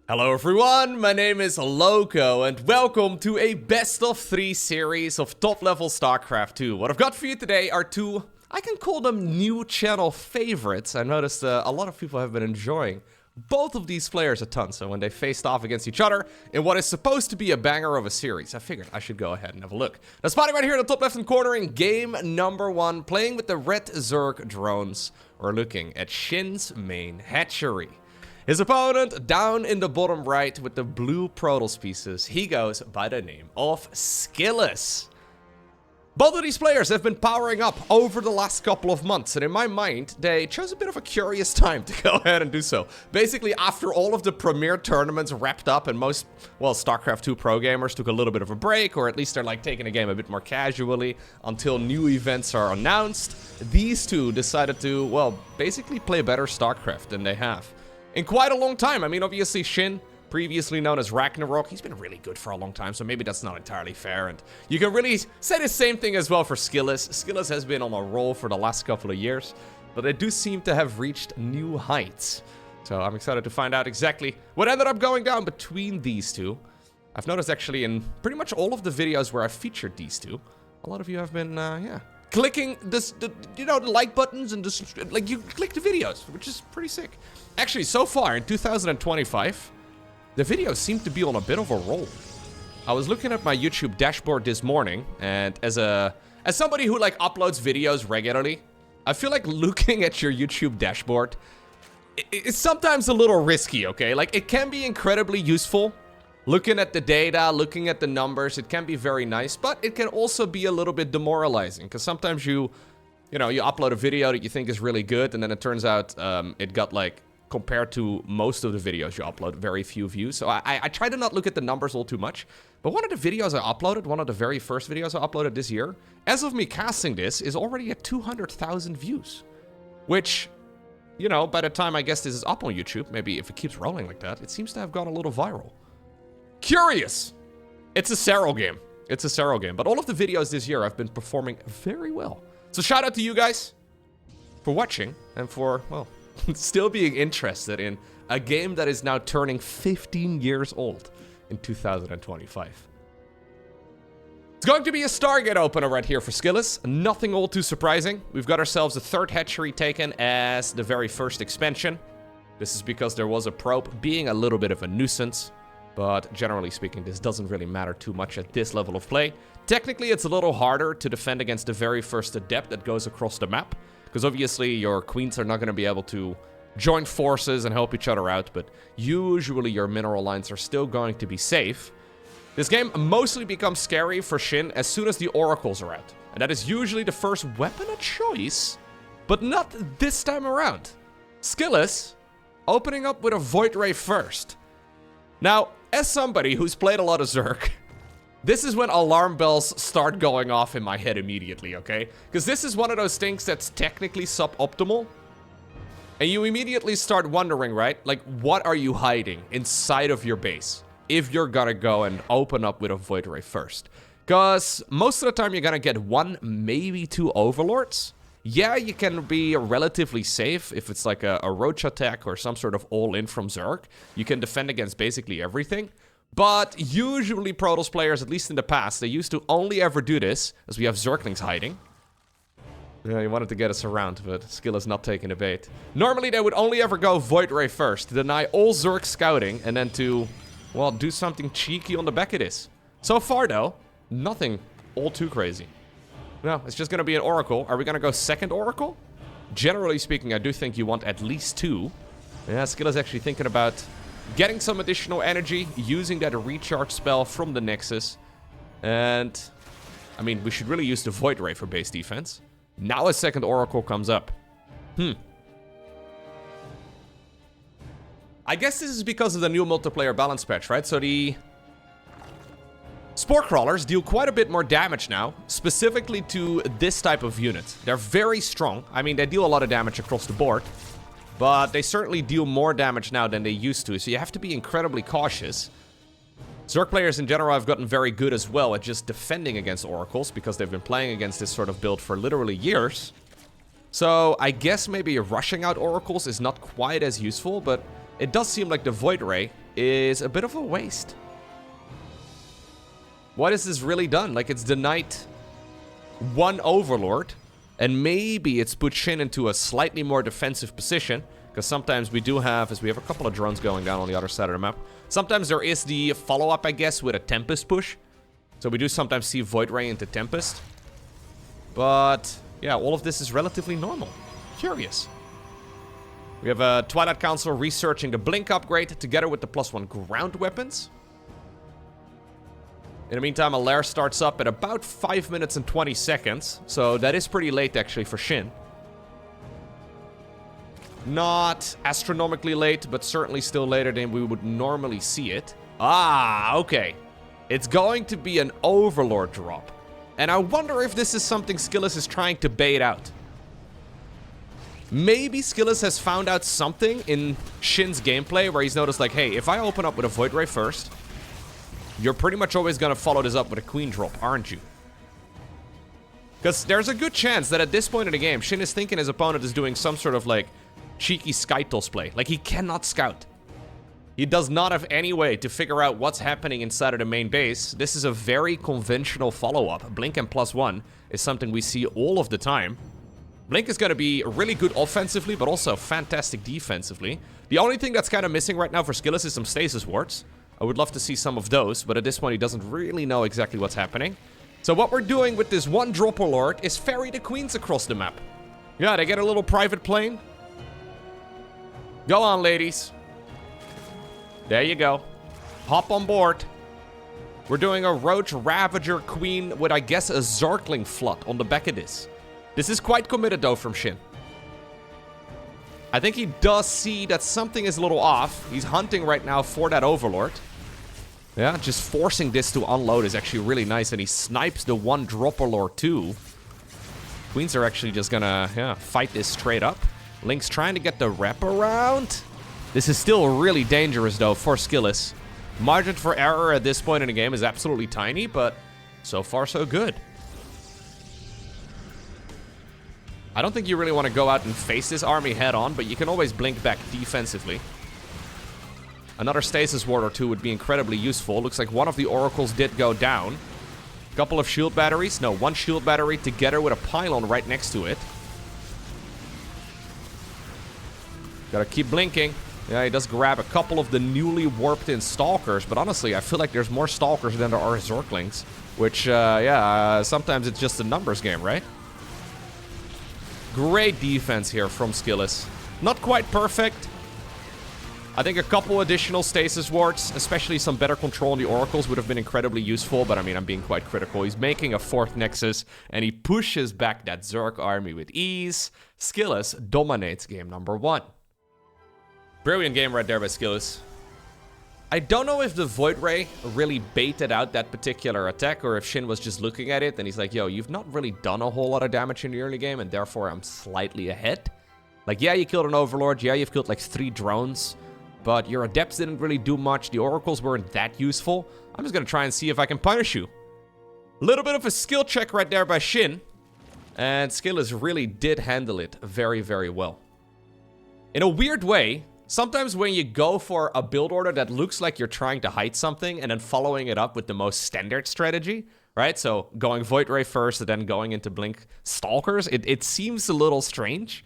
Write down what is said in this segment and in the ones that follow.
Hello everyone, my name is Lowko and welcome to a best of 3 series of top level StarCraft 2. What I've got for you today are two, I can call them new channel favorites. I noticed a lot of people have been enjoying both of these players a ton, so when they faced off against each other in what is supposed to be a banger of a series, I figured I should go ahead and have a look. Now spotting right here in the top left hand corner in game number 1, playing with the red Zerg drones, we're looking at SHIN's main hatchery. His opponent down in the bottom right with the blue Protoss pieces, he goes by the name of Skillous. Both of these players have been powering up over the last couple of months, and in my mind, they chose a bit of a curious time to go ahead and do so. Basically, after all of the premier tournaments wrapped up and most, well, StarCraft 2 pro gamers took a little bit of a break, or at least they're like taking the game a bit more casually until new events are announced, these two decided to, well, basically play better StarCraft than they have in quite a long time. I mean, obviously, SHIN, previously known as Ragnarok, he's been really good for a long time, so maybe that's not entirely fair. And you can really say the same thing as well for Skillous. Skillous has been on a roll for the last couple of years, but they do seem to have reached new heights. So I'm excited to find out exactly what ended up going down between these two. I've noticed actually in pretty much all of the videos where I've featured these two, a lot of you have been, clicking the like buttons and just, like, you click the videos, which is pretty sick. Actually, so far in 2025, the videos seem to be on a bit of a roll. I was looking at my YouTube dashboard this morning, and as somebody who like uploads videos regularly, I feel like looking at your YouTube dashboard, it's sometimes a little risky, okay? Like, it can be incredibly useful. Looking at the data, looking at the numbers, it can be very nice, but it can also be a little bit demoralizing, because sometimes you upload a video that you think is really good, and then it turns out it got, like, compared to most of the videos you upload, very few views. So I try to not look at the numbers all too much, but one of the videos I uploaded, one of the very first videos I uploaded this year, as of me casting this, is already at 200,000 views, which, you know, by the time I guess this is up on YouTube, maybe if it keeps rolling like that, it seems to have gone a little viral. Curious! It's a Sero game. It's a Sero game. But all of the videos this year have been performing very well. So shout out to you guys for watching and for, well, still being interested in a game that is now turning 15 years old in 2025. It's going to be a Stargate opener right here for Skillous. Nothing all too surprising. We've got ourselves a third hatchery taken as the very first expansion. This is because there was a probe being a little bit of a nuisance. But generally speaking, this doesn't really matter too much at this level of play. Technically, it's a little harder to defend against the very first adept that goes across the map, because obviously your queens are not going to be able to join forces and help each other out, but usually your mineral lines are still going to be safe. This game mostly becomes scary for SHIN as soon as the oracles are out, and that is usually the first weapon of choice, but not this time around. Skillous opening up with a Void Ray first. Now, as somebody who's played a lot of Zerg, this is when alarm bells start going off in my head immediately, okay? Because this is one of those things that's technically suboptimal. And you immediately start wondering, right? Like, what are you hiding inside of your base if you're gonna go and open up with a Void Ray first? Because most of the time you're gonna get 1, maybe 2 Overlords. Yeah, you can be relatively safe if it's like a roach attack or some sort of all-in from Zerg. You can defend against basically everything. But usually Protoss players, at least in the past, they used to only ever do this, as we have Zerglings hiding. Yeah, he wanted to get us around, but Skill is not taking the bait. Normally they would only ever go Void Ray first, to deny all Zerg scouting, and then to, well, do something cheeky on the back of this. So far though, nothing all too crazy. No, it's just going to be an Oracle. Are we going to go second Oracle? Generally speaking, I do think you want at least 2. Yeah, Skill is actually thinking about getting some additional energy, using that recharge spell from the Nexus. And, I mean, we should really use the Void Ray for base defense. Now a second Oracle comes up. I guess this is because of the new multiplayer balance patch, right? So the Spore Crawlers deal quite a bit more damage now, specifically to this type of unit. They're very strong. I mean, they deal a lot of damage across the board, but they certainly deal more damage now than they used to, so you have to be incredibly cautious. Zerg players in general have gotten very good as well at just defending against Oracles, because they've been playing against this sort of build for literally years. So I guess maybe rushing out Oracles is not quite as useful, but it does seem like the Void Ray is a bit of a waste. What has this really done? Like, it's denied one Overlord, and maybe it's put SHIN into a slightly more defensive position, because sometimes we do have, as we have a couple of drones going down on the other side of the map, sometimes there is the follow-up, I guess, with a Tempest push. So we do sometimes see Void Ray into Tempest. But, yeah, all of this is relatively normal. Curious. We have a Twilight Council researching the Blink upgrade together with the +1 ground weapons. In the meantime, a lair starts up at about 5 minutes and 20 seconds. So that is pretty late, actually, for SHIN. Not astronomically late, but certainly still later than we would normally see it. Ah, okay. It's going to be an Overlord drop. And I wonder if this is something Skillous is trying to bait out. Maybe Skillous has found out something in SHIN's gameplay where he's noticed, like, hey, if I open up with a Void Ray first, you're pretty much always going to follow this up with a Queen drop, aren't you? Because there's a good chance that at this point in the game, SHIN is thinking his opponent is doing some sort of, like, cheeky Skytoss play. Like, he cannot scout. He does not have any way to figure out what's happening inside of the main base. This is a very conventional follow-up. Blink and +1 is something we see all of the time. Blink is going to be really good offensively, but also fantastic defensively. The only thing that's kind of missing right now for Skillous is some stasis wards. I would love to see some of those, but at this point he doesn't really know exactly what's happening. So what we're doing with this one Dropper Lord is ferry the queens across the map. Yeah, they get a little private plane. Go on, ladies. There you go. Hop on board. We're doing a Roach Ravager Queen with, I guess, a Zergling Flood on the back of this. This is quite committed, though, from SHIN. I think he does see that something is a little off. He's hunting right now for that Overlord. Yeah, just forcing this to unload is actually really nice, and he snipes the one Dropper Lord, too. Queens are actually just gonna, yeah, fight this straight up. Link's trying to get the wraparound. This is still really dangerous, though, for Skillous. Margin for error at this point in the game is absolutely tiny, but so far, so good. I don't think you really want to go out and face this army head-on, but you can always blink back defensively. Another stasis ward or two would be incredibly useful. Looks like one of the oracles did go down. A couple of shield batteries. No, one shield battery together with a pylon right next to it. Gotta keep blinking. Yeah, he does grab a couple of the newly warped in Stalkers, but honestly, I feel like there's more Stalkers than there are Zerglings. Which, sometimes it's just a numbers game, right? Great defense here from Skillous. Not quite perfect. I think a couple additional stasis wards, especially some better control on the oracles, would have been incredibly useful, but I mean, I'm being quite critical. He's making a 4th Nexus, and he pushes back that Zerg army with ease. Skillous dominates game number 1. Brilliant game right there by Skillous. I don't know if the Void Ray really baited out that particular attack, or if SHIN was just looking at it and he's like, yo, you've not really done a whole lot of damage in the early game, and therefore I'm slightly ahead. Like, yeah, you killed an Overlord, yeah, you've killed like 3 drones, but your Adepts didn't really do much, the Oracles weren't that useful. I'm just gonna try and see if I can punish you. A little bit of a skill check right there by SHIN, and Skillous really did handle it very, very well. In a weird way, sometimes when you go for a build order that looks like you're trying to hide something and then following it up with the most standard strategy, right? So going Void Ray first and then going into Blink Stalkers, it seems a little strange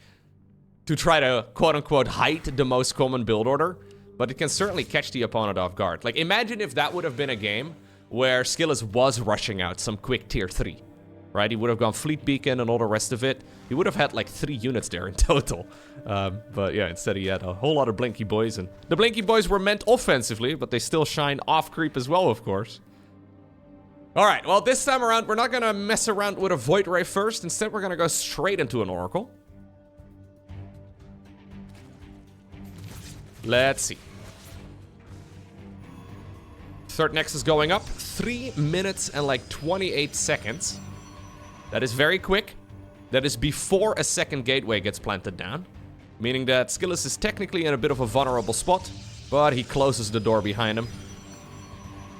to try to quote-unquote hide the most common build order, but it can certainly catch the opponent off guard. Like, imagine if that would have been a game where Skillous was rushing out some quick tier 3. Right, he would have gone Fleet Beacon and all the rest of it. He would have had like 3 units there in total. But yeah, instead he had a whole lot of Blinky Boys. And the Blinky Boys were meant offensively, but they still shine off creep as well, of course. Alright, well, this time around, we're not going to mess around with a Void Ray first. Instead, we're going to go straight into an Oracle. Let's see. 3rd Nexus going up. 3 minutes and like 28 seconds. That is very quick. That is before a 2nd gateway gets planted down. Meaning that Skillous is technically in a bit of a vulnerable spot, but he closes the door behind him.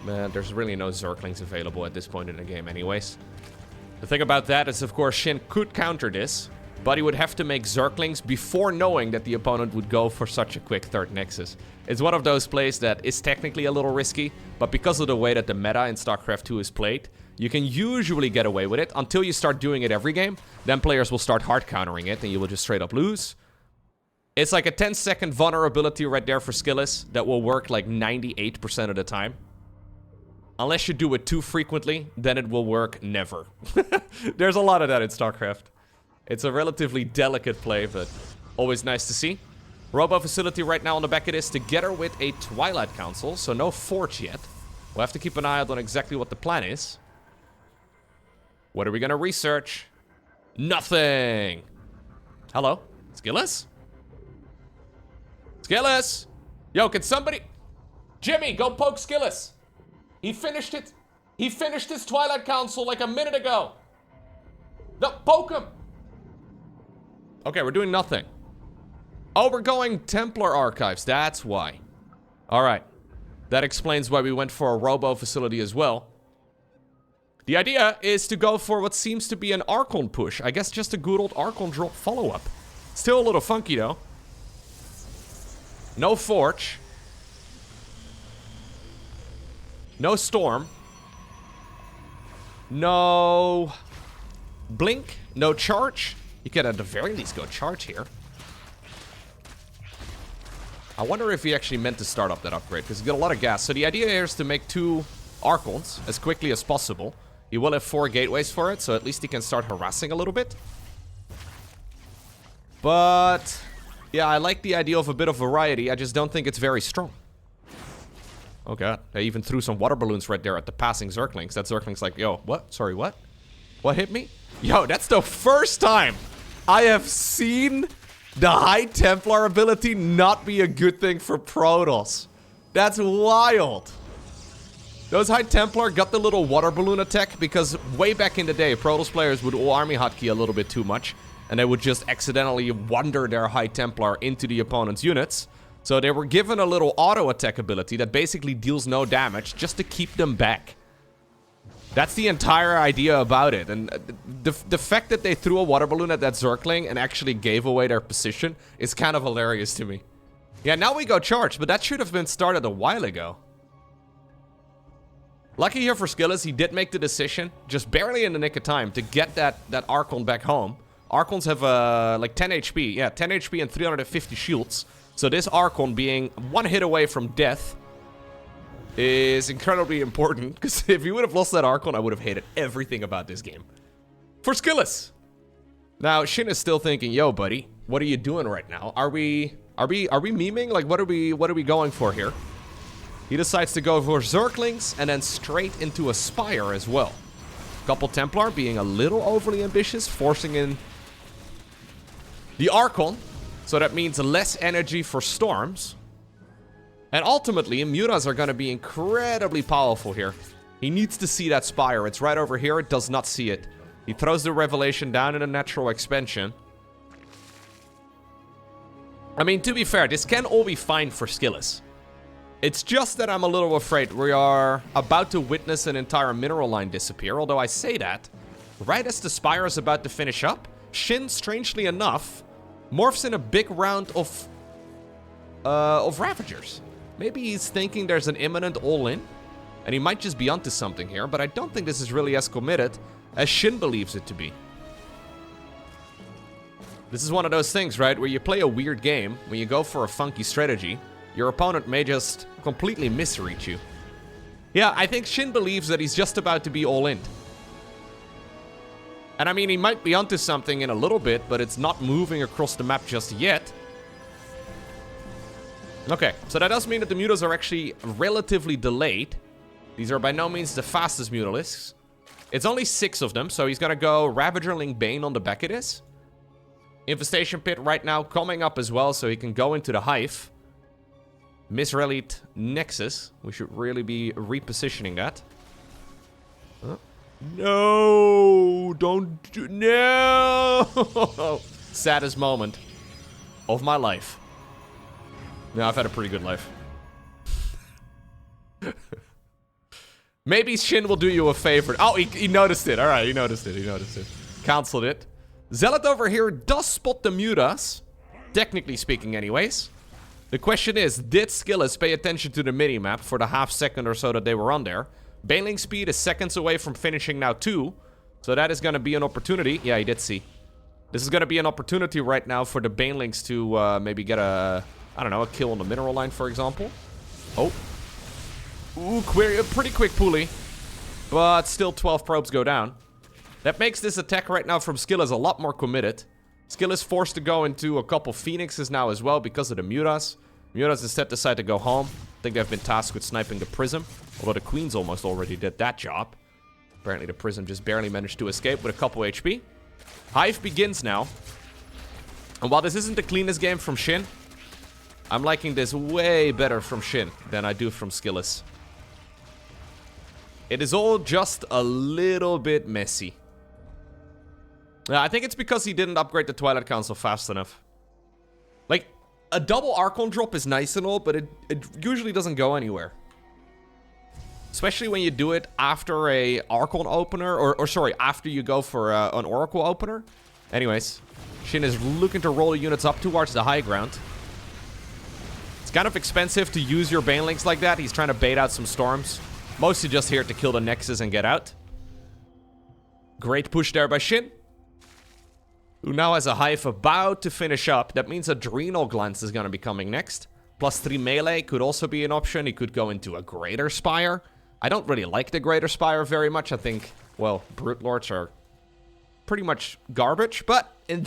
Man, there's really no Zerglings available at this point in the game anyways. The thing about that is, of course, SHIN could counter this. but he would have to make Zerglings before knowing that the opponent would go for such a quick third Nexus. It's one of those plays that is technically a little risky, but because of the way that the meta in StarCraft 2 is played, you can usually get away with it until you start doing it every game. Then players will start hard countering it and you will just straight up lose. It's like a 10-second vulnerability right there for Skillous that will work like 98% of the time. Unless you do it too frequently, then it will work never. There's a lot of that in StarCraft. It's a relatively delicate play, but always nice to see. Robo Facility right now on the back of this together with a Twilight Council, so no Forge yet. We'll have to keep an eye out on exactly what the plan is. What are we gonna research? Nothing! Hello? Skillous? Skillous! Yo, can somebody... Jimmy, go poke Skillous! He finished it. He finished his Twilight Council like a minute ago. No, poke him! Okay, we're doing nothing. Oh, we're going Templar Archives. That's why. Alright. That explains why we went for a Robo Facility as well. The idea is to go for what seems to be an Archon push. I guess just a good old Archon drop follow-up. Still a little funky, though. No Forge. No Storm. No... Blink. No Charge. You could at the very least go Charge here. I wonder if he actually meant to start up that upgrade, because he's got a lot of gas. So the idea here is to make 2 Archons as quickly as possible. He will have 4 gateways for it, so at least he can start harassing a little bit. But... yeah, I like the idea of a bit of variety. I just don't think it's very strong. Oh god, I even threw some water balloons right there at the passing Zerglings. That Zergling's like, yo, what? Sorry, what? What hit me? Yo, that's the first time I have seen the High Templar ability not be a good thing for Protoss. That's wild. Those High Templar got the little water balloon attack because way back in the day, Protoss players would army hotkey a little bit too much. And they would just accidentally wander their High Templar into the opponent's units. So they were given a little auto attack ability that basically deals no damage just to keep them back. That's the entire idea about it. And the fact that they threw a water balloon at that Zergling and actually gave away their position is kind of hilarious to me. Yeah, now we go Charge, but that should have been started a while ago. Lucky here for Skillous, he did make the decision, just barely in the nick of time, to get that Archon back home. Archons have like 10 HP. Yeah, 10 HP and 350 shields. So this Archon being 1 hit away from death is incredibly important. Because if you would have lost that Archon, I would have hated everything about this game. For Skillous. Now, SHIN is still thinking, yo, buddy, what are you doing right now? Are we memeing? Like, what are we going for here? He decides to go for Zerglings and then straight into a Spire as well. Couple Templar being a little overly ambitious, forcing in the Archon. So that means less energy for Storms. And ultimately, Mutas are going to be incredibly powerful here. He needs to see that Spire. It's right over here. It does not see it. He throws the Revelation down in a natural expansion. I mean, to be fair, this can all be fine for Skillous. It's just that I'm a little afraid we are about to witness an entire mineral line disappear. Although I say that, right as the Spire is about to finish up, SHIN, strangely enough, morphs in a big round of Ravagers. Maybe he's thinking there's an imminent all-in, and he might just be onto something here, but I don't think this is really as committed as SHIN believes it to be. This is one of those things, right, where you play a weird game, when you go for a funky strategy, your opponent may just completely misread you. Yeah, I think SHIN believes that he's just about to be all-in. And I mean, he might be onto something in a little bit, but it's not moving across the map just yet. Okay, so that does mean that the Mutas are actually relatively delayed. These are by no means the fastest Mutalisks. It's only 6 of them, so he's gonna go Ravagerling Bane on the back of this. Infestation Pit right now coming up as well, so he can go into the Hive. Misrallied Nexus. We should really be repositioning that. No! Don't do... No! Saddest moment of my life. No, I've had a pretty good life. Maybe SHIN will do you a favor. Oh, he noticed it. Alright, he noticed it. He noticed it. Cancelled it. Zealot over here does spot the Mutas. Technically speaking anyways. The question is, did Skillous pay attention to the mini-map for the half second or so that they were on there? Baneling speed is seconds away from finishing now too. So that is going to be an opportunity. Yeah, he did see. This is going to be an opportunity right now for the Banelings to maybe get a, I don't know, a kill on the mineral line, for example. Oh. Ooh, pretty quick pulley. But still 12 probes go down. That makes this attack right now from Skillous a lot more committed. Skillous forced to go into a couple Phoenixes now as well because of the Mutas. Mutas instead decide to go home. I think they've been tasked with sniping the Prism. Although the Queens almost already did that job. Apparently the Prism just barely managed to escape with a couple HP. Hive begins now. And while this isn't the cleanest game from SHIN, I'm liking this way better from SHIN than I do from Skillous. It is all just a little bit messy. I think it's because he didn't upgrade the Twilight Council fast enough. Like, a double Archon drop is nice and all, but it usually doesn't go anywhere. Especially when you do it after a Archon opener, or sorry, after you go for an Oracle opener. Anyways, SHIN is looking to roll the units up towards the high ground. It's kind of expensive to use your Banelings like that. He's trying to bait out some storms. Mostly just here to kill the Nexus and get out. Great push there by SHIN, who now has a Hive about to finish up. That means Adrenal Glance is going to be coming next. +3 melee could also be an option. He could go into a Greater Spire. I don't really like the Greater Spire very much. I think, well, Brute Lords are pretty much garbage. But in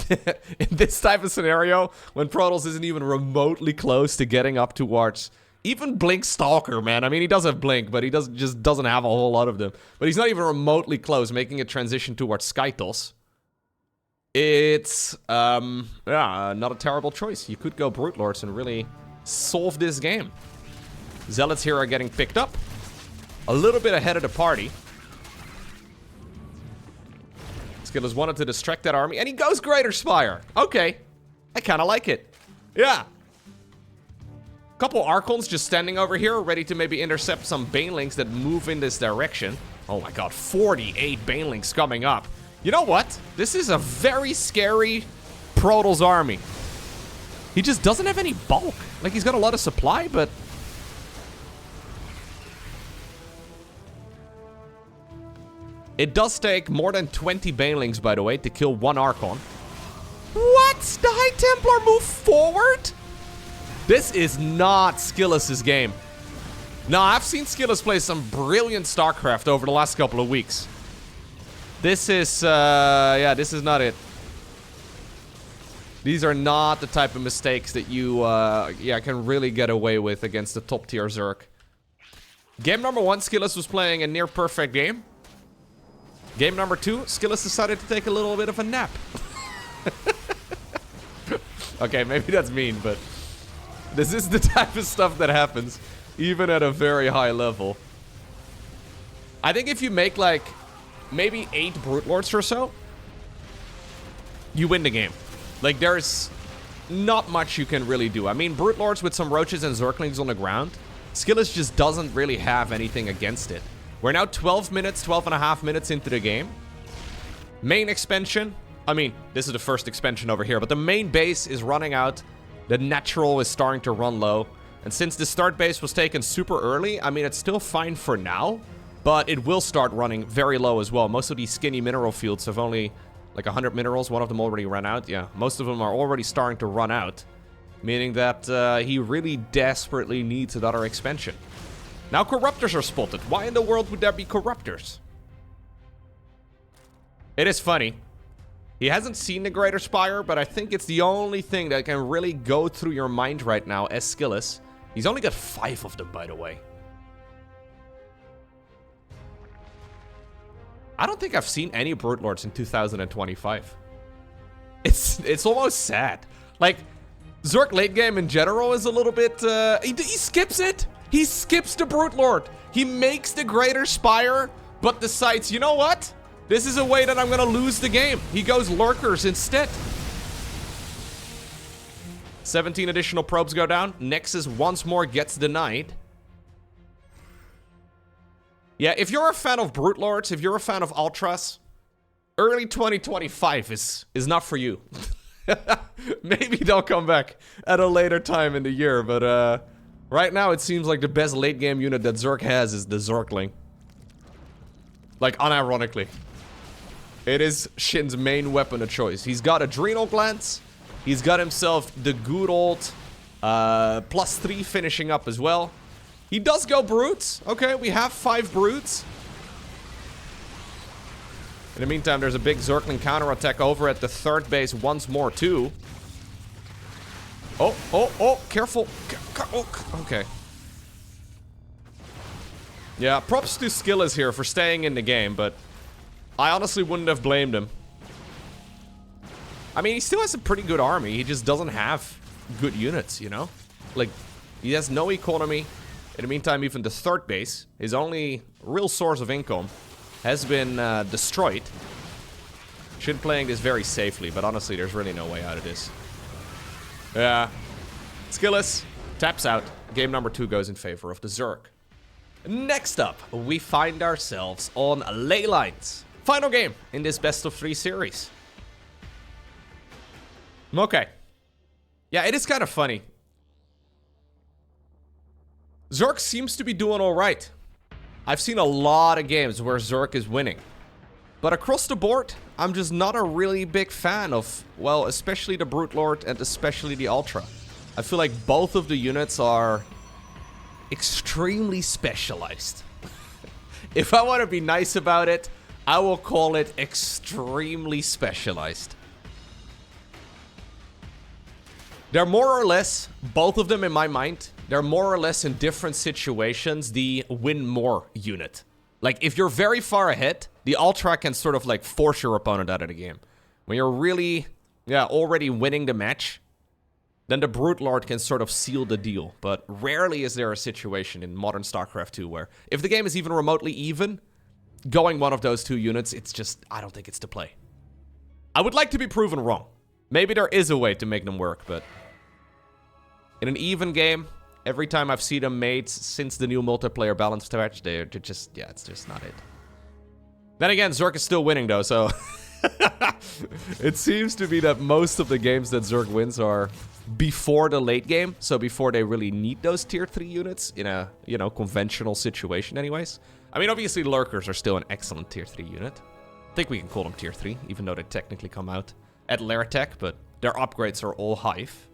this type of scenario, when Protoss isn't even remotely close to getting up towards even Blink Stalker, man. I mean, he does have Blink, but he just doesn't have a whole lot of them. But he's not even remotely close, making a transition towards Skytos. It's, yeah, not a terrible choice. You could go Brute Lords and really solve this game. Zealots here are getting picked up. A little bit ahead of the party. Skillous wanted to distract that army, and he goes Greater Spire. Okay. I kind of like it. Yeah. Couple Archons just standing over here, ready to maybe intercept some Banelings that move in this direction. Oh my god, 48 Banelings coming up. You know what? This is a very scary Protoss army. He just doesn't have any bulk. Like, he's got a lot of supply, but... It does take more than 20 Banelings, by the way, to kill one Archon. What? The High Templar move forward? This is not Skillous' game. Now, I've seen Skillous play some brilliant StarCraft over the last couple of weeks. This is, yeah, this is not it. These are not the type of mistakes that you, yeah, can really get away with against the top-tier Zerg. Game number 1, Skillous was playing a near-perfect game. Game number 2, Skillous decided to take a little bit of a nap. Okay, maybe that's mean, but... This is the type of stuff that happens, even at a very high level. I think if you make, like, maybe 8 Brute Lords or so, you win the game. Like, there's not much you can really do. I mean, Brute Lords with some Roaches and Zerglings on the ground, Skillous just doesn't really have anything against it. We're now 12 minutes, 12 and a half minutes into the game. Main expansion. I mean, this is the first expansion over here, but the main base is running out. The natural is starting to run low. And since the start base was taken super early, I mean, it's still fine for now, but it will start running very low as well. Most of these skinny mineral fields have only like 100 minerals. One of them already ran out. Yeah, most of them are already starting to run out, meaning that he really desperately needs another expansion. Now Corruptors are spotted. Why in the world would there be Corruptors? It is funny. He hasn't seen the Greater Spire, but I think it's the only thing that can really go through your mind right now as Skillous. He's only got 5 of them, by the way. I don't think I've seen any Brute Lords in 2025. It's almost sad. Like, Zerg late game in general is a little bit... he skips it! He skips the Brute Lord. He makes the Greater Spire, but decides, you know what? This is a way that I'm gonna lose the game. He goes Lurkers instead. 17 additional probes go down. Nexus once more gets denied. Yeah, if you're a fan of Brute Lords, if you're a fan of Ultras, early 2025 is not for you. Maybe they'll come back at a later time in the year, but right now it seems like the best late game unit that Zerg has is the Zergling. Like, unironically. It is SHIN's main weapon of choice. He's got Adrenal Glands. He's got himself the good old +3 finishing up as well. He does go Brutes. Okay, we have 5 Brutes. In the meantime, there's a big Zergling counterattack over at the 3rd base once more, too. Oh, careful. Oh, okay. Yeah, props to Skillous here for staying in the game, but I honestly wouldn't have blamed him. I mean, he still has a pretty good army. He just doesn't have good units, you know? Like, he has no economy. In the meantime, even the 3rd base, his only real source of income, has been destroyed. SHIN playing this very safely, but honestly, there's really no way out of this. Yeah. Skillous taps out. Game number 2 goes in favor of the Zerg. Next up, we find ourselves on Ley Lines. Final game in this best of 3 series. Okay. Yeah, it is kind of funny. Zerg seems to be doing alright. I've seen a lot of games where Zerg is winning. But across the board, I'm just not a really big fan of, well, especially the Brute Lord and especially the Ultra. I feel like both of the units are extremely specialized. If I want to be nice about it, I will call it extremely specialized. They're more or less, both of them in my mind, they're more or less in different situations the win more unit. Like, if you're very far ahead, the Ultra can sort of like force your opponent out of the game. When you're really, already winning the match, then the Brute Lord can sort of seal the deal. But rarely is there a situation in modern StarCraft 2 where, if the game is even remotely even, going one of those 2 units, it's just, I don't think it's the play. I would like to be proven wrong. Maybe there is a way to make them work, but in an even game, every time I've seen them made since the new multiplayer balance patch, they're just, yeah, it's just not it. Then again, Zerg is still winning though, so it seems to be that most of the games that Zerg wins are before the late game, so before they really need those tier 3 units in a, conventional situation anyways. I mean, obviously Lurkers are still an excellent tier 3 unit. I think we can call them tier 3, even though they technically come out at Lair Tech, but their upgrades are all Hive.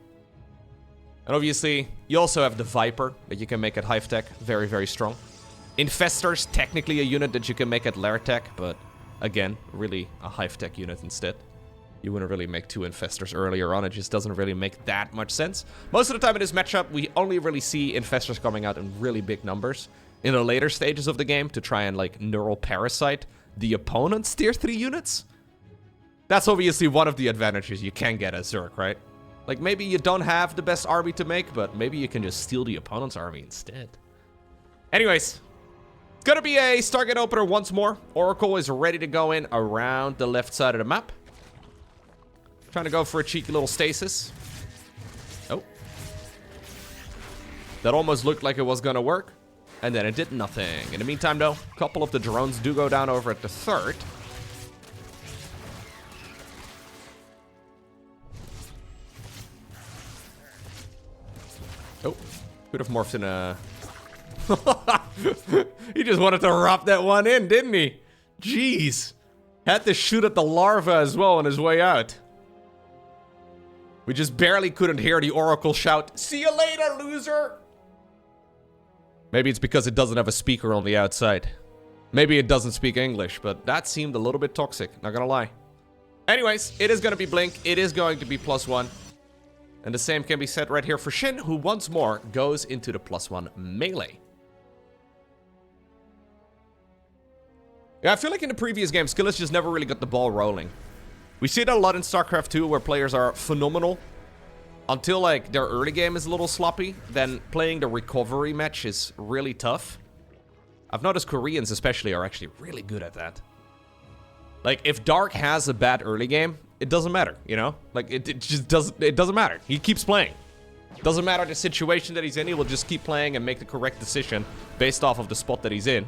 And obviously, you also have the Viper that you can make at Hive Tech, very, very strong. Infestor's technically a unit that you can make at Lair Tech, but again, really a Hive Tech unit instead. You wouldn't really make 2 Infestors earlier on, it just doesn't really make that much sense. Most of the time in this matchup, we only really see Infestors coming out in really big numbers in the later stages of the game to try and, like, neural parasite the opponent's tier 3 units. That's obviously one of the advantages you can get as Zerg, right? Like, maybe you don't have the best army to make, but maybe you can just steal the opponent's army instead. Anyways, it's gonna be a Stargate opener once more. Oracle is ready to go in around the left side of the map. Trying to go for a cheeky little stasis. Oh. That almost looked like it was gonna work. And then it did nothing. In the meantime, though, a couple of the drones do go down over at the 3rd. Oh, could have morphed in a... He just wanted to wrap that one in, didn't he? Jeez. Had to shoot at the larva as well on his way out. We just barely couldn't hear the Oracle shout, "See you later, loser!" Maybe it's because it doesn't have a speaker on the outside. Maybe it doesn't speak English, but that seemed a little bit toxic, not gonna lie. Anyways, it is gonna be Blink. It is going to be +1. And the same can be said right here for SHIN, who once more goes into the +1 melee. Yeah, I feel like in the previous game, Skillous just never really got the ball rolling. We see that a lot in StarCraft 2, where players are phenomenal until, like, their early game is a little sloppy. Then playing the recovery match is really tough. I've noticed Koreans especially are actually really good at that. Like, if Dark has a bad early game, it doesn't matter, you know? Like, it just doesn't matter. He keeps playing. Doesn't matter the situation that he's in, he will just keep playing and make the correct decision based off of the spot that he's in.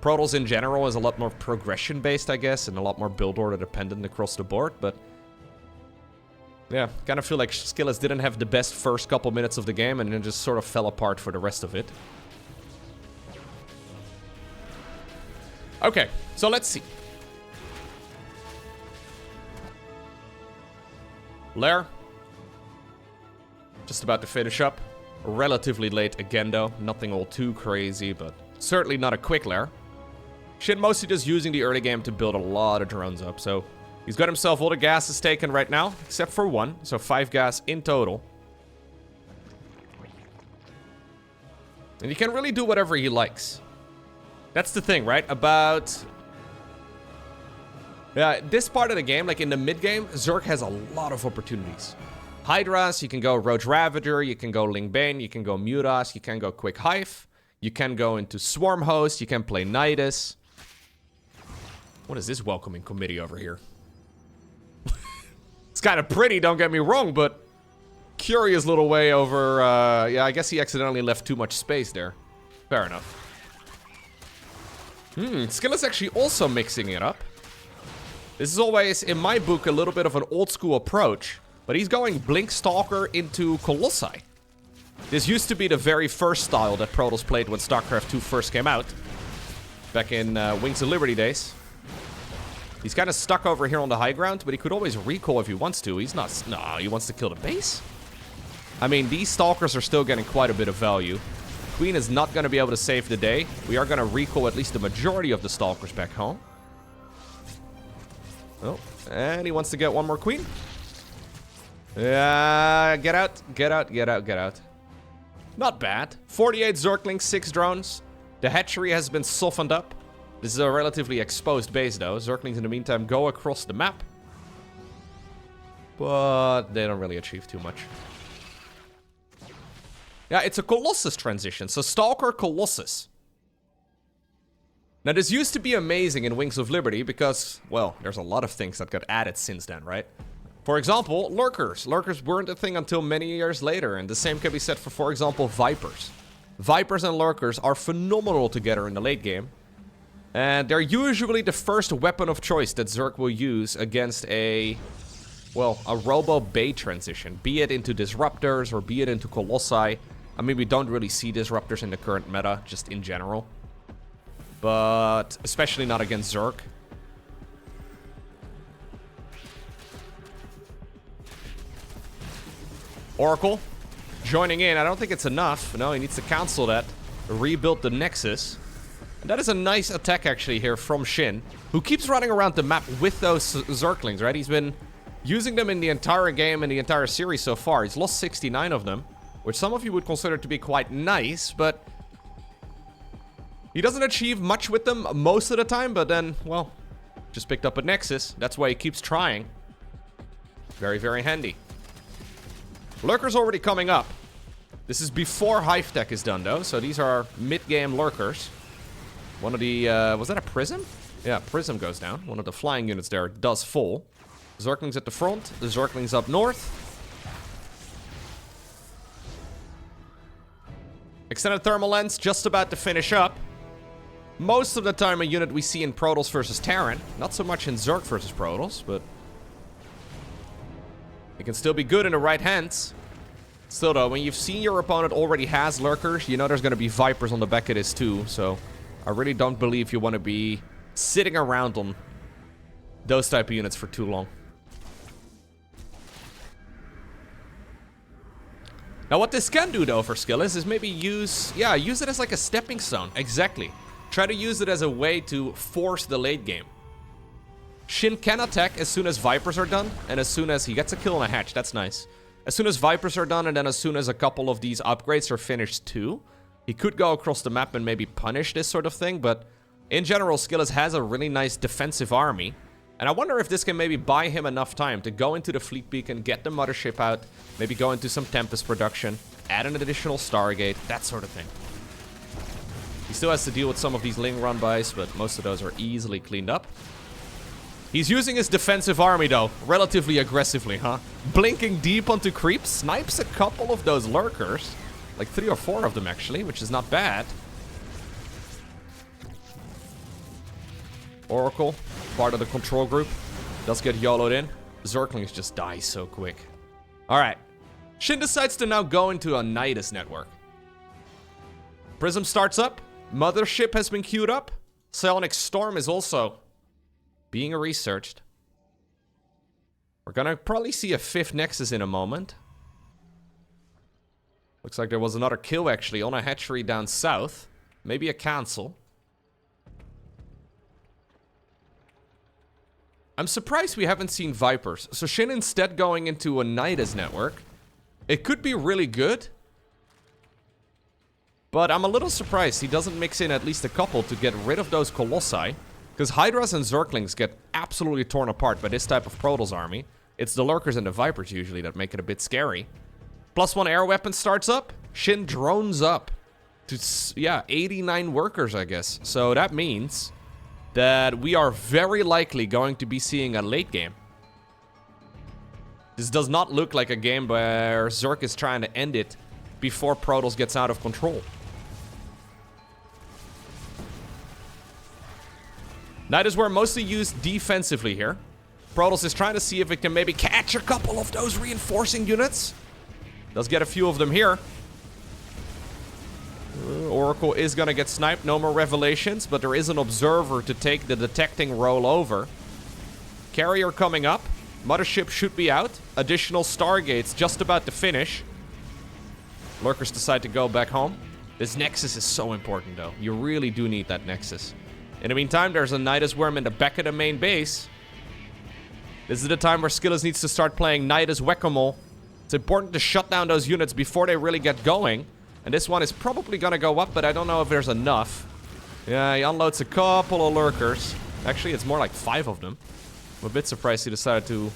Protoss in general is a lot more progression-based, I guess, and a lot more build order dependent across the board, but... yeah, kind of feel like Skillous didn't have the best first couple minutes of the game and then just sort of fell apart for the rest of it. Okay, so let's see. Lair. Just about to finish up. Relatively late again though. Nothing all too crazy, but certainly not a quick lair. SHIN mostly just using the early game to build a lot of drones up, so... he's got himself all the gases taken right now, except for 1. So 5 gas in total. And he can really do whatever he likes. That's the thing, right? About... yeah, this part of the game, like in the mid-game, Zerg has a lot of opportunities. Hydras, you can go Roach Ravager, you can go Ling Bane, you can go Mutas, you can go Quick Hive. You can go into Swarm Host, you can play Nidus. What is this welcoming committee over here? It's kind of pretty, don't get me wrong, but curious little way over, yeah, I guess he accidentally left too much space there. Fair enough. Skillous actually also mixing it up. This is always, in my book, a little bit of an old school approach, but he's going Blink Stalker into Colossi. This used to be the very first style that Protoss played when StarCraft 2 first came out. Back in Wings of Liberty days. He's kind of stuck over here on the high ground, but he could always recall if he wants to. He's not... no, he wants to kill the base? I mean, these Stalkers are still getting quite a bit of value. Queen is not going to be able to save the day. We are going to recall at least the majority of the Stalkers back home. Oh, and he wants to get one more Queen. Yeah, get out, get out, get out, get out. Not bad. 48 Zerglings, 6 drones. The hatchery has been softened up. This is a relatively exposed base, though. Zerglings, in the meantime, go across the map. But they don't really achieve too much. Yeah, it's a Colossus transition. So Stalker, Colossus. Now, this used to be amazing in Wings of Liberty because, well, there's a lot of things that got added since then, right? For example, Lurkers. Lurkers weren't a thing until many years later, and the same can be said for example, Vipers. Vipers and Lurkers are phenomenal together in the late game. And they're usually the first weapon of choice that Zerg will use against a robo-bait transition. Be it into Disruptors or be it into Colossi. I mean, we don't really see Disruptors in the current meta, just in general. But especially not against Zerg. Oracle joining in. I don't think it's enough. No, he needs to cancel that. Rebuild the Nexus. And that is a nice attack actually here from SHIN, who keeps running around the map with those Zerglings, right? He's been using them in the entire game and the entire series so far. He's lost 69 of them, which some of you would consider to be quite nice, but he doesn't achieve much with them most of the time, but then, well, just picked up a Nexus. That's why he keeps trying. Very, very handy. Lurkers already coming up. This is before Hive Tech is done, though, so these are mid-game Lurkers. One of the, was that a Prism? Yeah, Prism goes down. One of the flying units there does fall. Zerglings at the front, the Zerglings up north. Extended Thermal Lens just about to finish up. Most of the time a unit we see in Protoss versus Terran. Not so much in Zerg versus Protoss, but it can still be good in the right hands. Still though, when you've seen your opponent already has Lurkers, you know there's going to be Vipers on the back of this too, so I really don't believe you want to be sitting around on those type of units for too long. Now what this can do though for Skillous is maybe use it as like a stepping stone. Exactly. Try to use it as a way to force the late game. SHIN can attack as soon as Vipers are done, and as soon as he gets a kill on a hatch, that's nice. As soon as Vipers are done, and then as soon as a couple of these upgrades are finished too, he could go across the map and maybe punish this sort of thing, but in general, Skillous has a really nice defensive army. And I wonder if this can maybe buy him enough time to go into the Fleet Beacon, get the Mothership out, maybe go into some Tempest production, add an additional Stargate, that sort of thing. He still has to deal with some of these Ling run-bys, but most of those are easily cleaned up. He's using his defensive army, though, relatively aggressively, huh? Blinking deep onto creeps, snipes a couple of those Lurkers. Like 3 or 4 of them, actually, which is not bad. Oracle, part of the control group, does get YOLO'd in. Zerglings just die so quick. Alright. SHIN decides to now go into a Nidus network. Prism starts up. Mothership has been queued up. Psionic Storm is also being researched. We're gonna probably see a 5th Nexus in a moment. Looks like there was another kill actually on a hatchery down south. Maybe a cancel. I'm surprised we haven't seen Vipers. So SHIN instead going into a Nidus network. It could be really good. But I'm a little surprised he doesn't mix in at least a couple to get rid of those Colossi. Because Hydras and Zerglings get absolutely torn apart by this type of Protoss army. It's the Lurkers and the Vipers usually that make it a bit scary. +1 air weapon starts up. SHIN drones up to, yeah, 89 workers, I guess. So that means that we are very likely going to be seeing a late game. This does not look like a game where Zerg is trying to end it before Protoss gets out of control. Nidus were mostly used defensively here. Protoss is trying to see if it can maybe catch a couple of those reinforcing units. Does get a few of them here. Oracle is gonna get sniped. No more revelations, but there is an observer to take the detecting role over. Carrier coming up. Mothership should be out. Additional Stargates just about to finish. Lurkers decide to go back home. This Nexus is so important, though. You really do need that Nexus. In the meantime, there's a Nidus Worm in the back of the main base. This is the time where Skillous needs to start playing Nidus Whack-A-Mole. It's important to shut down those units before they really get going. And this one is probably gonna go up, but I don't know if there's enough. Yeah, he unloads a couple of Lurkers. Actually, it's more like 5 of them. I'm a bit surprised he decided to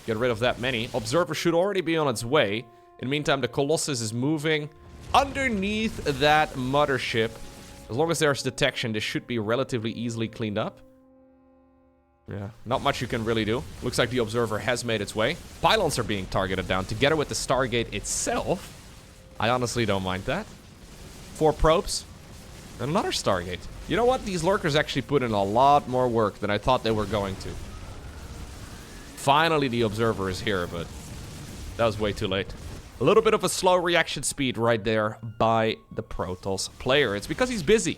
get rid of that many. Observer should already be on its way. In the meantime, the Colossus is moving underneath that Mothership. As long as there's detection, this should be relatively easily cleaned up. Yeah, not much you can really do. Looks like the Observer has made its way. Pylons are being targeted down together with the Stargate itself. I honestly don't mind that. 4 probes. And another Stargate. You know what? These Lurkers actually put in a lot more work than I thought they were going to. Finally, the Observer is here, but that was way too late. A little bit of a slow reaction speed right there by the Protoss player. It's because he's busy.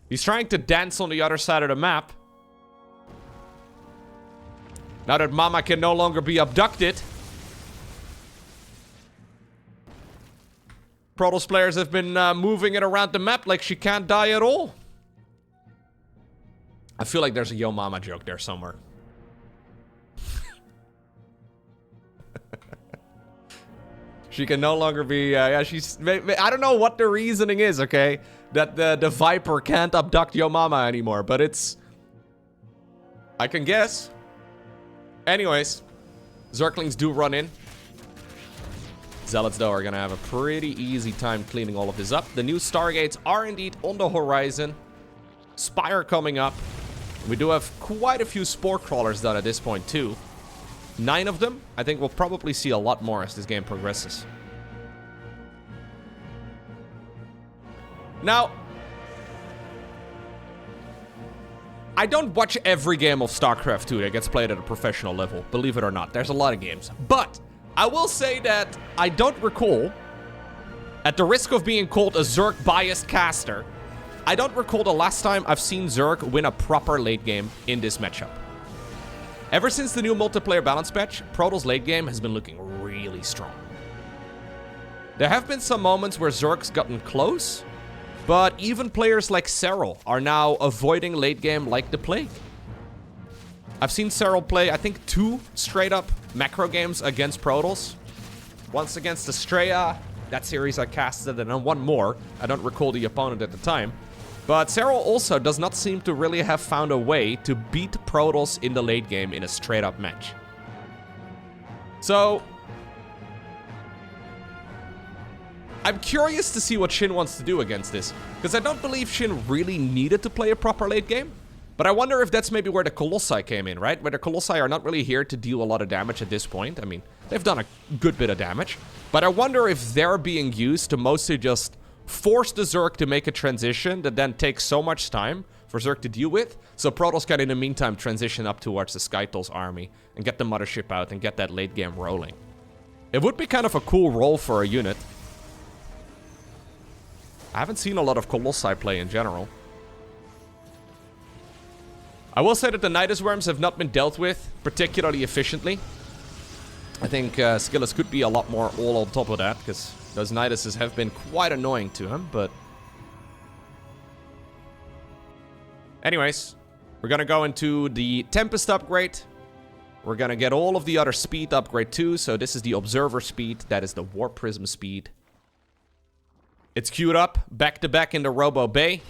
He's trying to dance on the other side of the map. Now that Mama can no longer be abducted, Protoss players have been moving it around the map like she can't die at all. I feel like there's a Yo Mama joke there somewhere. She can no longer be, yeah, she's, I don't know what the reasoning is, okay? That the Viper can't abduct Yo Mama anymore, but it's, I can guess. Anyways, Zerglings do run in. Zealots, though, are gonna have a pretty easy time cleaning all of this up. The new Stargates are indeed on the horizon. Spire coming up. We do have quite a few Spore Crawlers done at this point, too. 9 of them. I think we'll probably see a lot more as this game progresses. Now, I don't watch every game of StarCraft 2 that gets played at a professional level, believe it or not. There's a lot of games. But I will say that I don't recall, at the risk of being called a Zerg-biased caster, I don't recall the last time I've seen Zerg win a proper late game in this matchup. Ever since the new multiplayer balance patch, Protoss late game has been looking really strong. There have been some moments where Zerg's gotten close, but even players like Serral are now avoiding late game like the plague. I've seen Serral play, I think, 2 straight-up macro games against Protoss. Once against Estrella, that series I casted, and then one more. I don't recall the opponent at the time. But Serral also does not seem to really have found a way to beat Protoss in the late game in a straight-up match. So I'm curious to see what SHIN wants to do against this, because I don't believe SHIN really needed to play a proper late game. But I wonder if that's maybe where the Colossi came in, right? Where the Colossi are not really here to deal a lot of damage at this point. I mean, they've done a good bit of damage. But I wonder if they're being used to mostly just force the Zerg to make a transition that then takes so much time for Zerg to deal with. So Protoss can, in the meantime, transition up towards the Skytol's army and get the mothership out and get that late game rolling. It would be kind of a cool role for a unit. I haven't seen a lot of Colossi play in general. I will say that the Nidus Worms have not been dealt with particularly efficiently. I think Skillous could be a lot more all on top of that, because those Niduses have been quite annoying to him, but... Anyways, we're gonna go into the Tempest upgrade. We're gonna get all of the other speed upgrade too, so this is the Observer speed, that is the Warp Prism speed. It's queued up, back to back in the Robo Bay.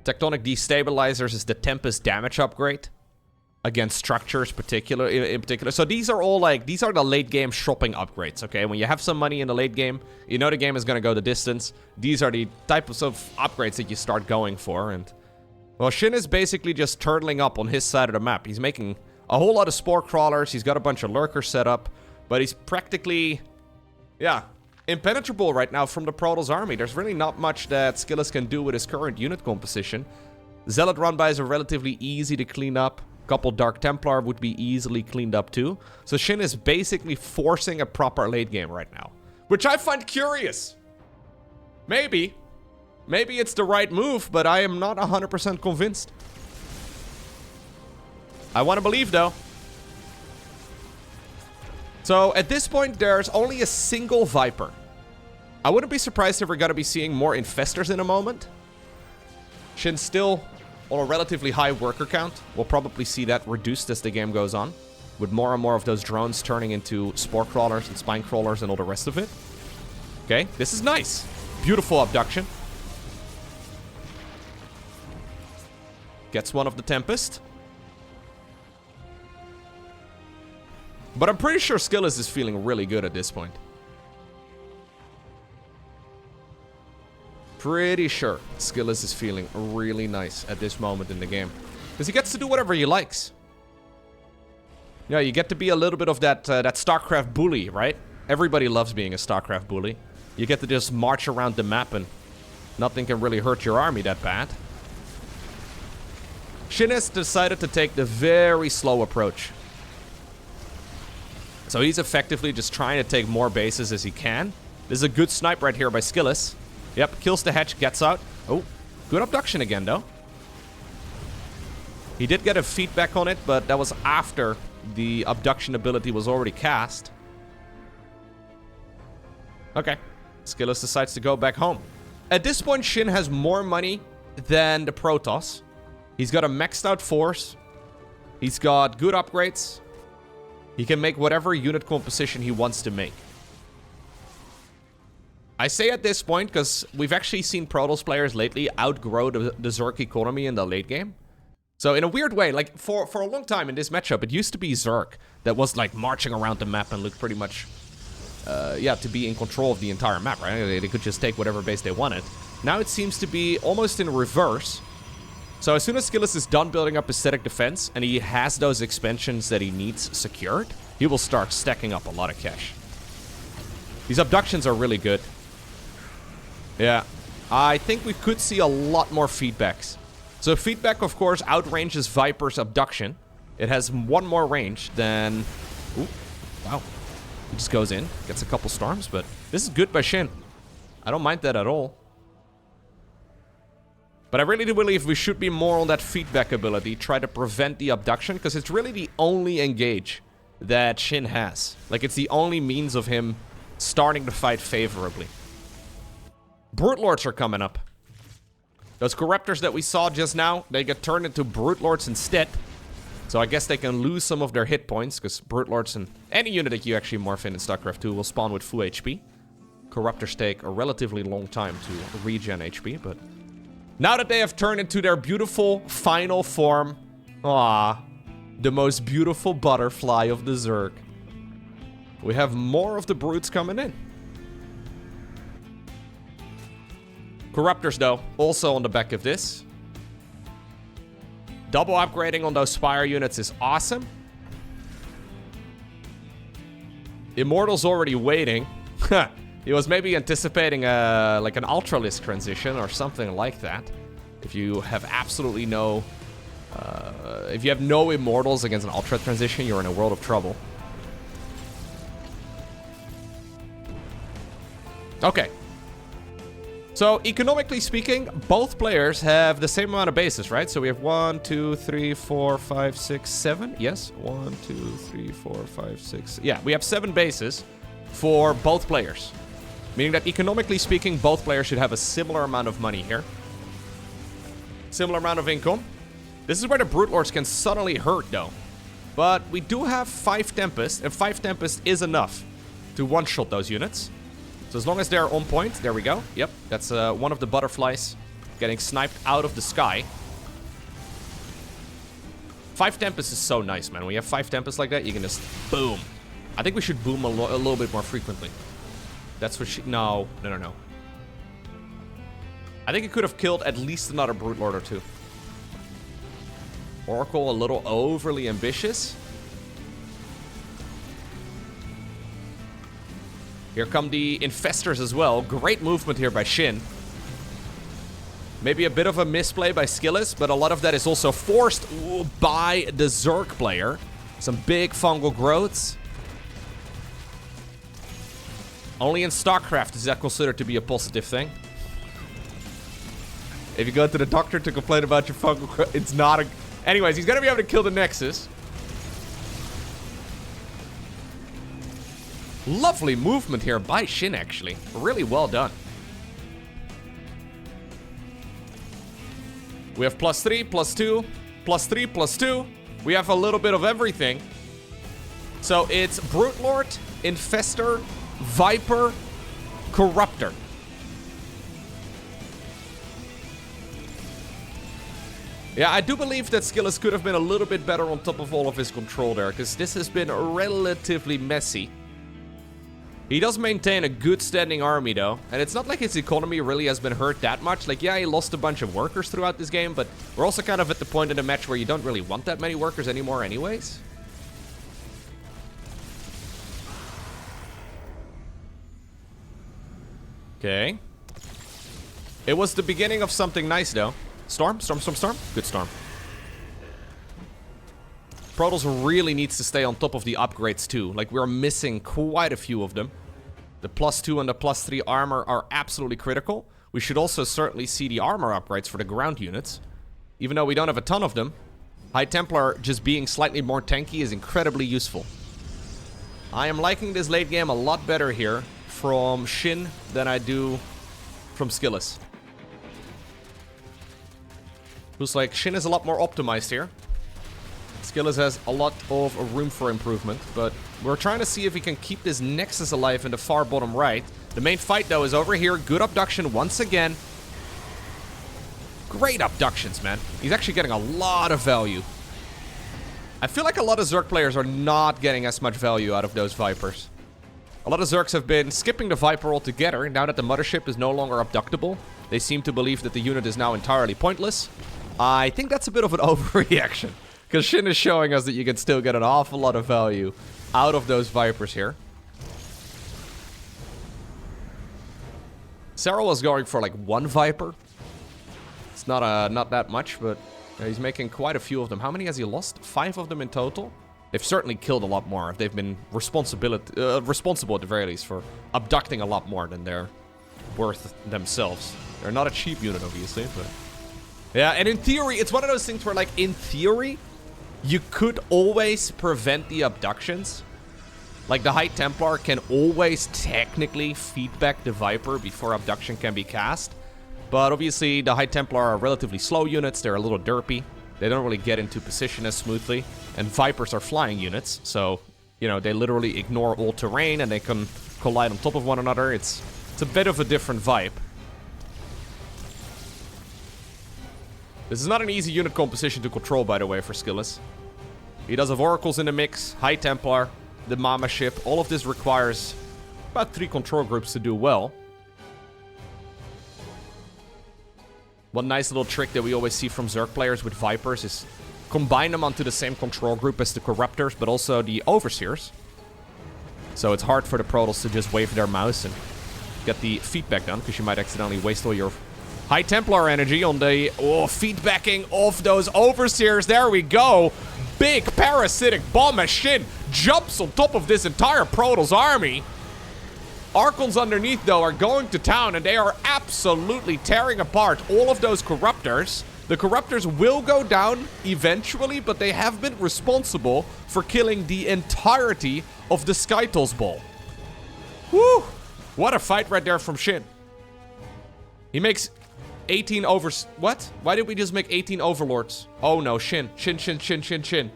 Tectonic Destabilizers is the Tempest damage upgrade against structures in particular. So these are all like, these are the late game shopping upgrades, okay? When you have some money in the late game, you know the game is gonna go the distance. These are the types of upgrades that you start going for, and... Well, SHIN is basically just turtling up on his side of the map. He's making a whole lot of Spore Crawlers, he's got a bunch of Lurkers set up, but he's practically... Yeah, impenetrable right now from the Protoss army. There's really not much that Skillous can do with his current unit composition. Zealot run-bys are relatively easy to clean up. A couple Dark Templar would be easily cleaned up too. So SHIN is basically forcing a proper late game right now, which I find curious. Maybe it's the right move, but I am not 100% convinced. I want to believe though. So, at this point, there's only a single Viper. I wouldn't be surprised if we're going to be seeing more Infestors in a moment. SHIN's still on a relatively high worker count. We'll probably see that reduced as the game goes on, with more and more of those drones turning into Spore Crawlers and Spine Crawlers and all the rest of it. Okay, this is nice. Beautiful abduction. Gets one of the Tempest. But I'm pretty sure Skillous is feeling really good at this point. Pretty sure Skillous is feeling really nice at this moment in the game. Because he gets to do whatever he likes. Yeah, you get to be a little bit of that StarCraft bully, right? Everybody loves being a StarCraft bully. You get to just march around the map and nothing can really hurt your army that bad. SHIN has decided to take the very slow approach. So he's effectively just trying to take more bases as he can. This is a good snipe right here by Skillous. Yep, kills the hatch, gets out. Oh, good abduction again, though. He did get a feedback on it, but that was after the abduction ability was already cast. Okay, Skillous decides to go back home. At this point, SHIN has more money than the Protoss. He's got a maxed out force. He's got good upgrades. He can make whatever unit composition he wants to make. I say at this point because we've actually seen Protoss players lately outgrow the Zerg economy in the late game. So in a weird way, like for a long time in this matchup, it used to be Zerg that was like marching around the map and looked pretty much, yeah, to be in control of the entire map, right? They could just take whatever base they wanted. Now it seems to be almost in reverse. So as soon as Skillous is done building up his static defense and he has those expansions that he needs secured, he will start stacking up a lot of cash. These abductions are really good. Yeah, I think we could see a lot more feedbacks. So feedback, of course, outranges Viper's abduction. It has one more range than... Ooh, wow. He just goes in, gets a couple storms, but this is good by SHIN. I don't mind that at all. But I really do believe we should be more on that feedback ability, try to prevent the abduction, because it's really the only engage that SHIN has. Like, it's the only means of him starting the fight favorably. Brute Lords are coming up. Those Corruptors that we saw just now, they get turned into Brute Lords instead. So I guess they can lose some of their hit points, because Brute Lords and any unit that you actually morph in StarCraft 2 will spawn with full HP. Corruptors take a relatively long time to regen HP, but... Now that they have turned into their beautiful final form, the most beautiful butterfly of the Zerg, we have more of the brutes coming in. Corruptors, though, also on the back of this. Double upgrading on those Spire units is awesome. Immortal's already waiting. He was maybe anticipating like an Ultralisk transition or something like that. If you have absolutely no... if you have no immortals against an ultra transition, you're in a world of trouble. Okay. So, economically speaking, both players have the same amount of bases, right? So we have 1, 2, 3, 4, 5, 6, 7. Yes, 1, 2, 3, 4, 5, 6. Yeah, we have 7 bases for both players. Meaning that economically speaking, both players should have a similar amount of money here. Similar amount of income. This is where the Brute Lords can suddenly hurt, though. But we do have 5 Tempest, and 5 Tempest is enough to one-shot those units. So as long as they're on point, there we go. Yep, that's one of the butterflies getting sniped out of the sky. 5 Tempest is so nice, man. When you have 5 Tempest like that, you can just boom. I think we should boom a little bit more frequently. That's what she... No. I think it could have killed at least another Brute Lord or 2. Oracle a little overly ambitious. Here come the Infestors as well. Great movement here by SHIN. Maybe a bit of a misplay by Skillous, but a lot of that is also forced by the Zerg player. Some big fungal growths. Only in StarCraft is that considered to be a positive thing. If you go to the doctor to complain about your fungal growth, it's not a... Anyways, he's gonna be able to kill the Nexus. Lovely movement here by SHIN, actually. Really well done. We have +3, +2, +3, +2. We have a little bit of everything. So it's Brute Lord, Infestor, Viper, Corruptor. Yeah, I do believe that Skillous could have been a little bit better on top of all of his control there, because this has been relatively messy. He does maintain a good standing army, though, and it's not like his economy really has been hurt that much. Like, yeah, he lost a bunch of workers throughout this game, but we're also kind of at the point in the match where you don't really want that many workers anymore anyways. Okay. It was the beginning of something nice, though. Storm? Storm, storm, storm? Good storm. Protoss really needs to stay on top of the upgrades, too. Like, we're missing quite a few of them. The +2 and the +3 armor are absolutely critical. We should also certainly see the armor upgrades for the ground units. Even though we don't have a ton of them, High Templar just being slightly more tanky is incredibly useful. I am liking this late game a lot better here from SHIN than I do from Skillous. Looks like SHIN is a lot more optimized here. Skillous has a lot of room for improvement, but we're trying to see if we can keep this Nexus alive in the far bottom right. The main fight, though, is over here. Good abduction once again. Great abductions, man. He's actually getting a lot of value. I feel like a lot of Zerg players are not getting as much value out of those Vipers. A lot of Zergs have been skipping the Viper altogether. Now that the mothership is no longer abductable, they seem to believe that the unit is now entirely pointless. I think that's a bit of an overreaction. Because SHIN is showing us that you can still get an awful lot of value out of those Vipers here. Sarah was going for like 1 Viper. It's not that much, but he's making quite a few of them. How many has he lost? 5 of them in total? They've certainly killed a lot more. They've been responsible at the very least for abducting a lot more than they're worth themselves. They're not a cheap unit, obviously, but... Yeah, and in theory, it's one of those things where, like, in theory, you could always prevent the abductions. Like, the High Templar can always technically feedback the Viper before abduction can be cast. But obviously, the High Templar are relatively slow units. They're a little derpy. They don't really get into position as smoothly. And Vipers are flying units, so, you know, they literally ignore all terrain and they can collide on top of one another. It's a bit of a different vibe. This is not an easy unit composition to control, by the way, for Skillous. He does have Oracles in the mix, High Templar, the Mama ship. All of this requires about 3 control groups to do well. One nice little trick that we always see from Zerg players with Vipers is combine them onto the same control group as the Corruptors, but also the Overseers. So it's hard for the Protoss to just wave their mouse and get the feedback done, because you might accidentally waste all your High Templar energy on the feedbacking of those Overseers. There we go. Big parasitic bomb as SHIN jumps on top of this entire Protoss army. Archons underneath, though, are going to town, and they are absolutely tearing apart all of those Corruptors. The Corruptors will go down eventually, but they have been responsible for killing the entirety of the Skytles Ball. Woo! What a fight right there from SHIN. He makes 18 overs... What? Why did we just make 18 Overlords? Oh no, SHIN. SHIN. SHIN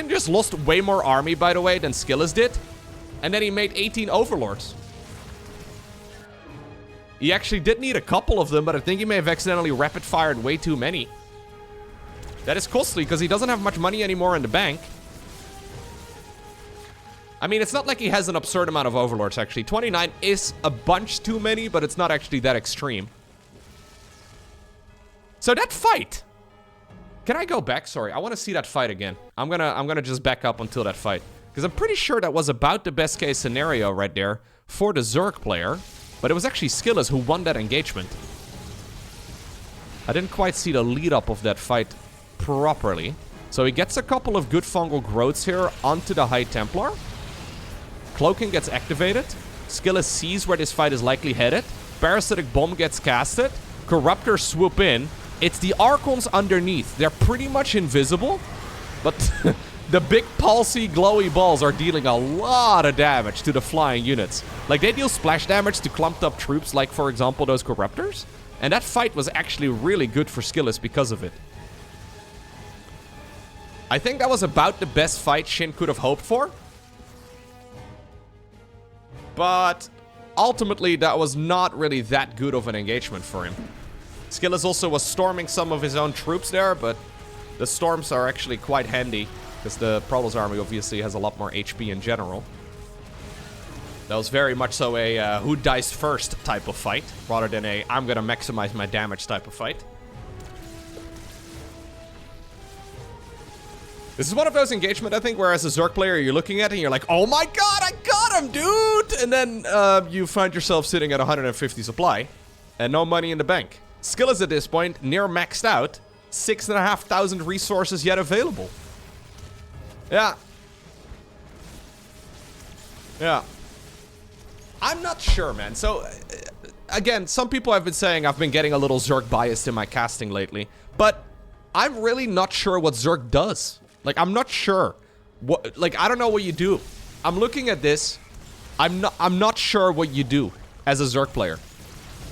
just lost way more army, by the way, than Skillous did. And then he made 18 Overlords. He actually did need a couple of them, but I think he may have accidentally rapid-fired way too many. That is costly, because he doesn't have much money anymore in the bank. I mean, it's not like he has an absurd amount of Overlords, actually. 29 is a bunch too many, but it's not actually that extreme. So that fight... Can I go back? Sorry, I want to see that fight again. I'm gonna just back up until that fight. Because I'm pretty sure that was about the best case scenario right there for the Zerg player. But it was actually Skillous who won that engagement. I didn't quite see the lead up of that fight properly. So he gets a couple of good fungal growths here onto the High Templar. Cloaking gets activated. Skillous sees where this fight is likely headed. Parasitic Bomb gets casted. Corruptors swoop in. It's the Archons underneath. They're pretty much invisible. But the big pulsy glowy balls are dealing a lot of damage to the flying units. Like, they deal splash damage to clumped up troops, like, for example, those Corruptors. And that fight was actually really good for Skillous because of it. I think that was about the best fight SHIN could have hoped for. But ultimately, that was not really that good of an engagement for him. Skillous also was storming some of his own troops there, but the storms are actually quite handy, because the Protoss army obviously has a lot more HP in general. That was very much so a who dies first type of fight, rather than a I'm gonna maximize my damage type of fight. This is one of those engagements, I think, where as a Zerg player, you're looking at it and you're like, oh my god, I got him, dude! And then you find yourself sitting at 150 supply and no money in the bank. Skillous at this point, near maxed out, 6,500 resources yet available. Yeah. I'm not sure, man. So, again, some people have been saying I've been getting a little Zerg biased in my casting lately, but I'm really not sure what Zerg does. Like, I'm not sure. What, like, I don't know what you do. I'm looking at this. I'm not sure what you do as a Zerg player.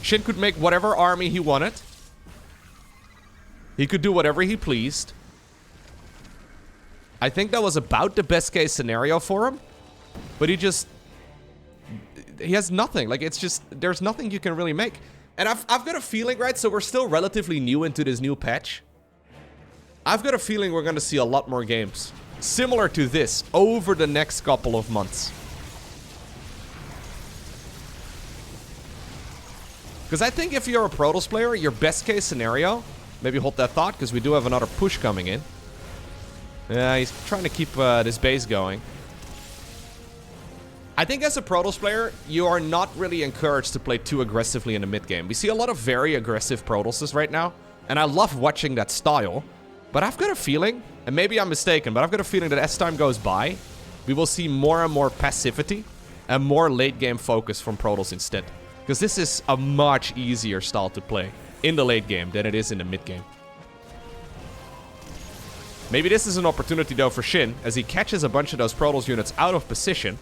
SHIN could make whatever army he wanted. He could do whatever he pleased. I think that was about the best case scenario for him. But he has nothing. Like, it's just, there's nothing you can really make. And I've got a feeling, right? So we're still relatively new into this new patch. I've got a feeling we're going to see a lot more games similar to this over the next couple of months. Because I think if you're a Protoss player, your best case scenario, maybe hold that thought because we do have another push coming in. Yeah, he's trying to keep this base going. I think as a Protoss player, you are not really encouraged to play too aggressively in the mid game. We see a lot of very aggressive Protosses right now, and I love watching that style. But I've got a feeling, and maybe I'm mistaken, but I've got a feeling that as time goes by, we will see more and more passivity and more late game focus from Protoss instead. Because this is a much easier style to play in the late game than it is in the mid game. Maybe this is an opportunity though for SHIN, as he catches a bunch of those Protoss units out of position.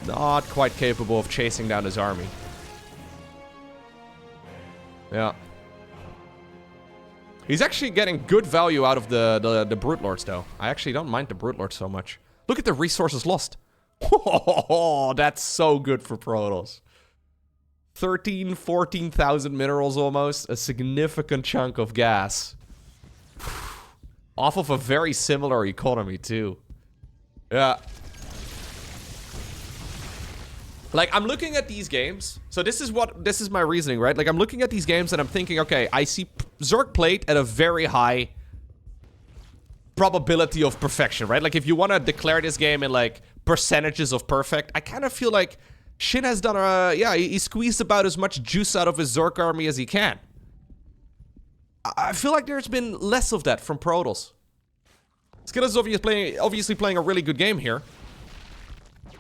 Not quite capable of chasing down his army. Yeah. He's actually getting good value out of the Brute Lords, though. I actually don't mind the Brute Lords so much. Look at the resources lost. Oh, that's so good for Protoss. 14,000 minerals almost. A significant chunk of gas. Off of a very similar economy, too. Yeah. Like, I'm looking at these games. So this is my reasoning, right? Like, I'm looking at these games and I'm thinking, okay, I see Zerg played at a very high probability of perfection, right? Like, if you want to declare this game in, like, percentages of perfect, I kind of feel like SHIN has done he squeezed about as much juice out of his Zerg army as he can. I feel like there's been less of that from Protoss. Skillous is obviously playing a really good game here.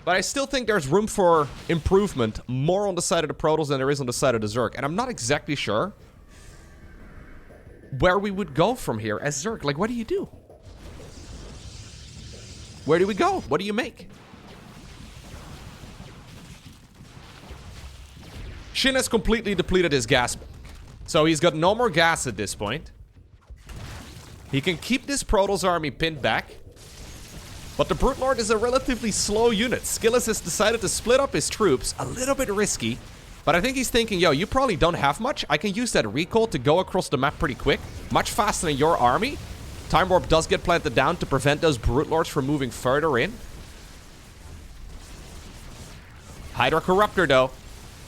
But I still think there's room for improvement, more on the side of the Protoss than there is on the side of the Zerg. And I'm not exactly sure where we would go from here as Zerg. Like, what do you do? Where do we go? What do you make? SHIN has completely depleted his gas bank. So he's got no more gas at this point. He can keep this Protoss army pinned back. But the Brute Lord is a relatively slow unit. Skillous has decided to split up his troops. A little bit risky. But I think he's thinking, yo, you probably don't have much. I can use that recall to go across the map pretty quick. Much faster than your army. Time Warp does get planted down to prevent those Brute Lords from moving further in. Hydra Corruptor, though.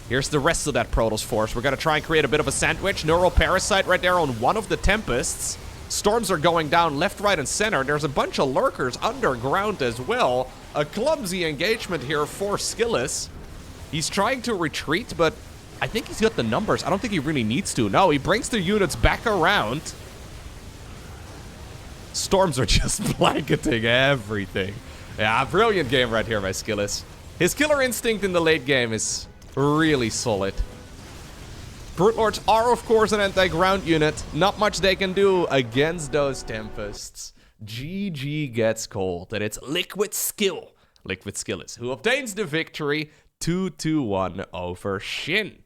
Here's the rest of that Protoss force. We're going to try and create a bit of a sandwich. Neural Parasite right there on one of the Tempests. Storms are going down left, right, and center. There's a bunch of lurkers underground as well. A clumsy engagement here for Skillous. He's trying to retreat, but I think he's got the numbers. I don't think he really needs to. No, he brings the units back around. Storms are just blanketing everything. Yeah, brilliant game right here by Skillous. His killer instinct in the late game is really solid. Brute Lords are, of course, an anti-ground unit. Not much they can do against those Tempests. GG gets cold, and it's Liquid Skillous, who obtains the victory 2-1 over SHIN.